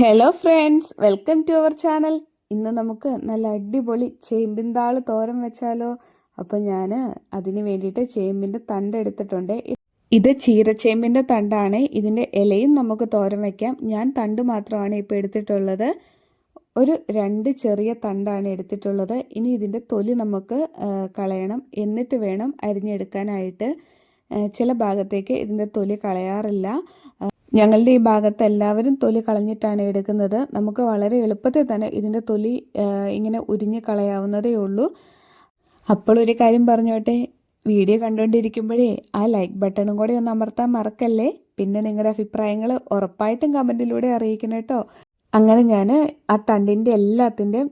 Hello friends, welcome to our channel. ഇന്ന് നമുക്ക് നല്ല അടിപൊളി ചേമ്പിൻതാള് തോരൻ വെച്ചാലോ. അപ്പോൾ ഞാൻ അതിന് വേണ്ടിയിട്ട് ചേമ്പിൻ്റെ തണ്ട് എടുത്തിട്ടുണ്ട്. ഇത് ചീരച്ചേമ്പിൻ്റെ തണ്ടാണ്. ഇതിൻ്റെ ഇലയും നമുക്ക് തോരൻ വയ്ക്കാം. ഞാൻ തണ്ട് മാത്രമാണ് ഇപ്പോൾ എടുത്തിട്ടുള്ളത്. ഒരു 2 ചെറിയ തണ്ടാണ് എടുത്തിട്ടുള്ളത്. ഇനി ഇതിൻ്റെ തൊലി നമുക്ക് കളയണം. എന്നിട്ട് വേണം അരിഞ്ഞെടുക്കാനായിട്ട്. ചില ഭാഗത്തേക്ക് ഇതിൻ്റെ തൊലി കളയാറില്ല. ഞങ്ങളുടെ ഈ ഭാഗത്ത് എല്ലാവരും തൊലി കളഞ്ഞിട്ടാണ് എടുക്കുന്നത്. നമുക്ക് വളരെ എളുപ്പത്തിൽ തന്നെ ഇതിൻ്റെ തൊലി ഇങ്ങനെ ഉരിഞ്ഞ് കളയാവുന്നതേ ഉള്ളൂ. അപ്പോൾ ഒരു കാര്യം പറഞ്ഞോട്ടെ, വീഡിയോ കണ്ടുകൊണ്ടിരിക്കുമ്പോഴേ ആ ലൈക്ക് ബട്ടണും കൂടെ ഒന്ന് അമർത്താൻ മറക്കല്ലേ. പിന്നെ നിങ്ങളുടെ അഭിപ്രായങ്ങൾ ഉറപ്പായിട്ടും കമൻറ്റിലൂടെ അറിയിക്കണം കേട്ടോ. അങ്ങനെ ഞാൻ ആ തണ്ടിൻ്റെ എല്ലാത്തിൻ്റെയും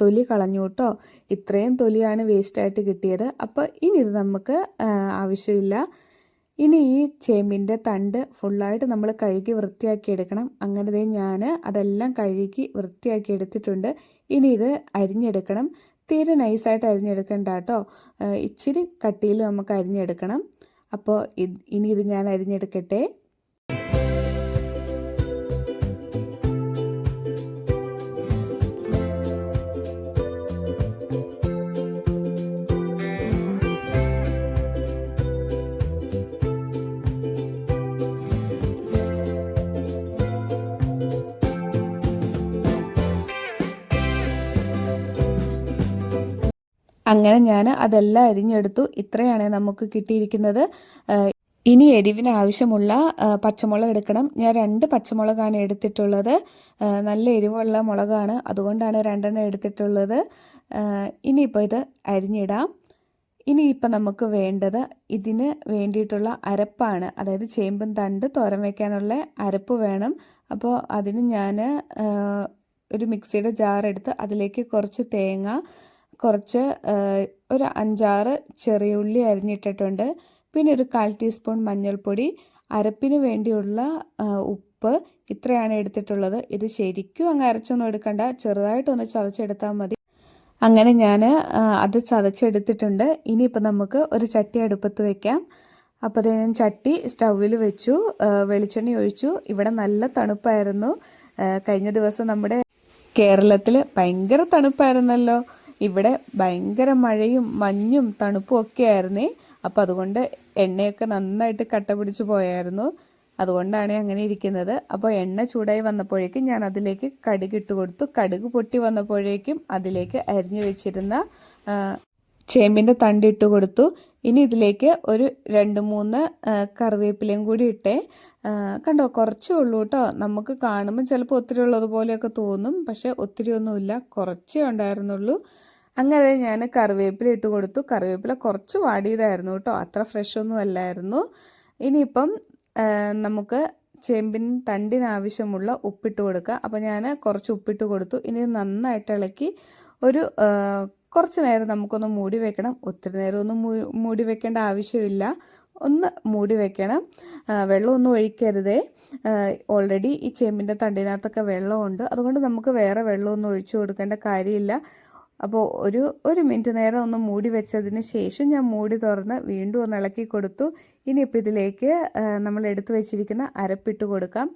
തൊലി കളഞ്ഞു കേട്ടോ. ഇത്രയും തൊലിയാണ് വേസ്റ്റായിട്ട് കിട്ടിയത്. അപ്പോൾ ഇനി ഇത് നമുക്ക് ആവശ്യമില്ല. ഇനി ഈ ചേമ്പിൻ്റെ തണ്ട് ഫുള്ളായിട്ട് നമ്മൾ കഴുകി വൃത്തിയാക്കി എടുക്കണം. അങ്ങനെ ഞാൻ അതെല്ലാം കഴുകി വൃത്തിയാക്കി എടുത്തിട്ടുണ്ട്. ഇനി ഇത് അരിഞ്ഞെടുക്കണം. തീരെ നൈസായിട്ട് അരിഞ്ഞെടുക്കണ്ട കേട്ടോ, ഇച്ചിരി കട്ടിയിൽ നമുക്ക് അരിഞ്ഞെടുക്കണം. അപ്പോൾ ഇനി ഇത് ഞാൻ അരിഞ്ഞെടുക്കട്ടെ. അങ്ങനെ ഞാൻ അതെല്ലാം അരിഞ്ഞെടുത്തു. ഇത്രയാണ് നമുക്ക് കിട്ടിയിരിക്കുന്നത്. ഇനി എരിവിന് ആവശ്യമുള്ള പച്ചമുളക് എടുക്കണം. ഞാൻ 2 പച്ചമുളകാണ് എടുത്തിട്ടുള്ളത്. നല്ല എരിവുള്ള മുളകാണ്, അതുകൊണ്ടാണ് 2 എടുത്തിട്ടുള്ളത്. ഇനിയിപ്പോൾ ഇത് അരിഞ്ഞിടാം. ഇനിയിപ്പോൾ നമുക്ക് വേണ്ടത് ഇതിന് വേണ്ടിയിട്ടുള്ള അരപ്പാണ്. അതായത് ചേമ്പും തണ്ട് തോരൻ വയ്ക്കാനുള്ള അരപ്പ് വേണം. അപ്പോൾ അതിന് ഞാൻ ഒരു മിക്സിയുടെ ജാർ എടുത്ത് അതിലേക്ക് കുറച്ച് തേങ്ങ, കുറച്ച് ഒരു 5-6 ചെറിയ ഉള്ളി അരിഞ്ഞിട്ടിട്ടുണ്ട്. പിന്നെ ഒരു 1/4 ടീസ്പൂൺ മഞ്ഞൾപ്പൊടി, അരപ്പിന് വേണ്ടിയുള്ള ഉപ്പ്, ഇത്രയാണ് എടുത്തിട്ടുള്ളത്. ഇത് ശരിക്കും അങ്ങ് അരച്ചൊന്നും എടുക്കണ്ട, ചെറുതായിട്ടൊന്ന് ചതച്ചെടുത്താൽ മതി. അങ്ങനെ ഞാൻ അത് ചതച്ചെടുത്തിട്ടുണ്ട്. ഇനിയിപ്പോൾ നമുക്ക് ഒരു ചട്ടി അടുപ്പത്ത് വയ്ക്കാം. അപ്പോൾ ഞാൻ ചട്ടി സ്റ്റൗവിൽ വെച്ചു, വെളിച്ചെണ്ണ ഒഴിച്ചു. ഇവിടെ നല്ല തണുപ്പായിരുന്നു. കഴിഞ്ഞ ദിവസം നമ്മുടെ കേരളത്തിൽ ഭയങ്കര തണുപ്പായിരുന്നല്ലോ. ഇവിടെ ഭയങ്കര മഴയും മഞ്ഞും തണുപ്പും ഒക്കെ ആയിരുന്നേ. അപ്പോൾ അതുകൊണ്ട് എണ്ണയൊക്കെ നന്നായിട്ട് കട്ട പിടിച്ച് പോയായിരുന്നു. അതുകൊണ്ടാണ് അങ്ങനെ ഇരിക്കുന്നത്. അപ്പോൾ എണ്ണ ചൂടായി വന്നപ്പോഴേക്കും ഞാൻ അതിലേക്ക് കടുക് ഇട്ട് കൊടുത്തു. കടുക് പൊട്ടി വന്നപ്പോഴേക്കും അതിലേക്ക് അരിഞ്ഞു വെച്ചിരുന്ന ചേമ്പിൻ്റെ തണ്ട് ഇട്ട് കൊടുത്തു. ഇനി ഇതിലേക്ക് ഒരു 2-3 കറിവേപ്പിലയും കൂടി ഇട്ടേ. കണ്ടോ, കുറച്ചേ ഉള്ളൂ കേട്ടോ. നമുക്ക് കാണുമ്പോൾ ചിലപ്പോൾ ഒത്തിരി ഉള്ളതുപോലെയൊക്കെ തോന്നും, പക്ഷെ ഒത്തിരി ഒന്നുമില്ല, കുറച്ചേ ഉണ്ടായിരുന്നുള്ളൂ. അങ്ങനെ ഞാൻ കറിവേപ്പില ഇട്ട് കൊടുത്തു. കറിവേപ്പില കുറച്ച് വാടിയതായിരുന്നു കേട്ടോ, അത്ര ഫ്രഷ് ഒന്നും അല്ലായിരുന്നു. ഇനിയിപ്പം നമുക്ക് ചേമ്പിൻ തണ്ടിനാവശ്യമുള്ള ഉപ്പിട്ട് കൊടുക്കുക. അപ്പോൾ ഞാൻ കുറച്ച് ഉപ്പിട്ട് കൊടുത്തു. ഇനി നന്നായിട്ട് ഇളക്കി ഒരു കുറച്ച് നേരം നമുക്കൊന്ന് മൂടി വെക്കണം. ഒത്തിരി നേരമൊന്നും മൂടി വെക്കേണ്ട ആവശ്യമില്ല, ഒന്ന് മൂടി വെക്കണം. വെള്ളമൊന്നും ഒഴിക്കരുതേ. ഓൾറെഡി ഈ ചേമ്പിൻ്റെ തണ്ടിനകത്തൊക്കെ വെള്ളമുണ്ട്, അതുകൊണ്ട് നമുക്ക് വേറെ വെള്ളമൊന്നും ഒഴിച്ചു കൊടുക്കേണ്ട കാര്യമില്ല. അപ്പോൾ ഒരു മിനിറ്റ് നേരം ഒന്ന് മൂടി വെച്ചതിന് ശേഷം ഞാൻ മൂടി തുറന്ന് വീണ്ടും ഒന്ന് ഇളക്കി കൊടുത്തു. ഇനിയിപ്പോൾ ഇതിലേക്ക് നമ്മൾ എടുത്തു വെച്ചിരിക്കുന്ന അരപ്പിട്ട് കൊടുക്കാം.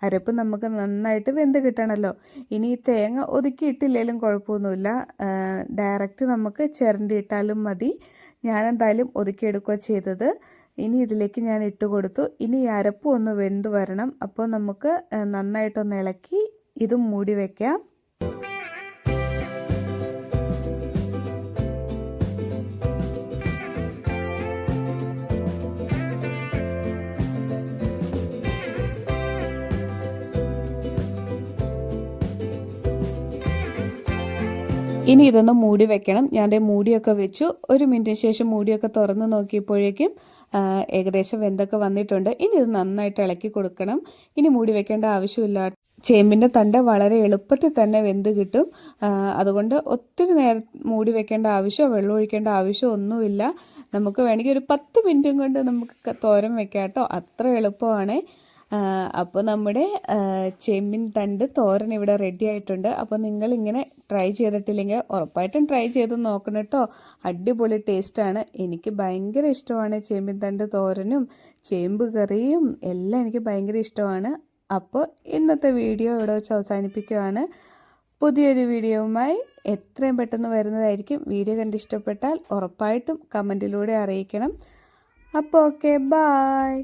അരപ്പ് നമുക്ക് നന്നായിട്ട് വെന്ത് കിട്ടണമല്ലോ. ഇനി ഈ തേങ്ങ ഒതുക്കിയിട്ടില്ലെങ്കിലും കുഴപ്പമൊന്നുമില്ല, ഡയറക്റ്റ് നമുക്ക് ചിരണ്ടിയിട്ടാലും മതി. ഞാനെന്തായാലും ഒതുക്കിയെടുക്കുക ചെയ്തത്. ഇനി ഇതിലേക്ക് ഞാൻ ഇട്ട് കൊടുത്തു. ഇനി ഈ അരപ്പ് ഒന്ന് വെന്ത് വരണം. അപ്പോൾ നമുക്ക് നന്നായിട്ടൊന്ന് ഇളക്കി ഇതും മൂടി വയ്ക്കാം. ഇനി ഇതൊന്ന് മൂടി വെക്കണം. ഞാൻ മൂടിയൊക്കെ വെച്ചു. ഒരു മിനിറ്റിന് ശേഷം മൂടിയൊക്കെ തുറന്ന് നോക്കിയപ്പോഴേക്കും ഏകദേശം വെന്തൊക്കെ വന്നിട്ടുണ്ട്. ഇനി ഇത് നന്നായിട്ട് ഇളക്കി കൊടുക്കണം. ഇനി മൂടി വെക്കേണ്ട ആവശ്യമില്ല. ചേമ്പിൻ്റെ തണ്ട് വളരെ എളുപ്പത്തിൽ തന്നെ വെന്ത് കിട്ടും. അതുകൊണ്ട് ഒത്തിരി നേരം മൂടി വെക്കേണ്ട ആവശ്യമോ വെള്ളം ഒഴിക്കേണ്ട ആവശ്യമോ ഒന്നുമില്ല. നമുക്ക് വേണമെങ്കിൽ ഒരു 10 മിനിറ്റും കൊണ്ട് നമുക്ക് തോരൻ വെക്കാം കേട്ടോ, അത്ര എളുപ്പമാണ്. അപ്പോൾ നമ്മുടെ ചേമ്പിൻ തണ്ട് തോരൻ ഇവിടെ റെഡി ആയിട്ടുണ്ട്. അപ്പോൾ നിങ്ങളിങ്ങനെ ട്രൈ ചെയ്തിട്ടില്ലെങ്കിൽ ഉറപ്പായിട്ടും ട്രൈ ചെയ്ത് നോക്കണം കേട്ടോ. അടിപൊളി ടേസ്റ്റാണ്. എനിക്ക് ഭയങ്കര ഇഷ്ടമാണ് ചേമ്പിൻ തണ്ട് തോരനും ചേമ്പ് കറിയും എല്ലാം എനിക്ക് ഭയങ്കര ഇഷ്ടമാണ്. അപ്പോൾ ഇന്നത്തെ വീഡിയോ ഇവിടെ വെച്ച് അവസാനിപ്പിക്കുകയാണ്. പുതിയൊരു വീഡിയോവുമായി എത്രയും പെട്ടെന്ന് വരുന്നതായിരിക്കും. വീഡിയോ കണ്ടിഷ്ടപ്പെട്ടാൽ ഉറപ്പായിട്ടും കമൻറ്റിലൂടെ അറിയിക്കണം. അപ്പോൾ ഓക്കെ, ബായ്.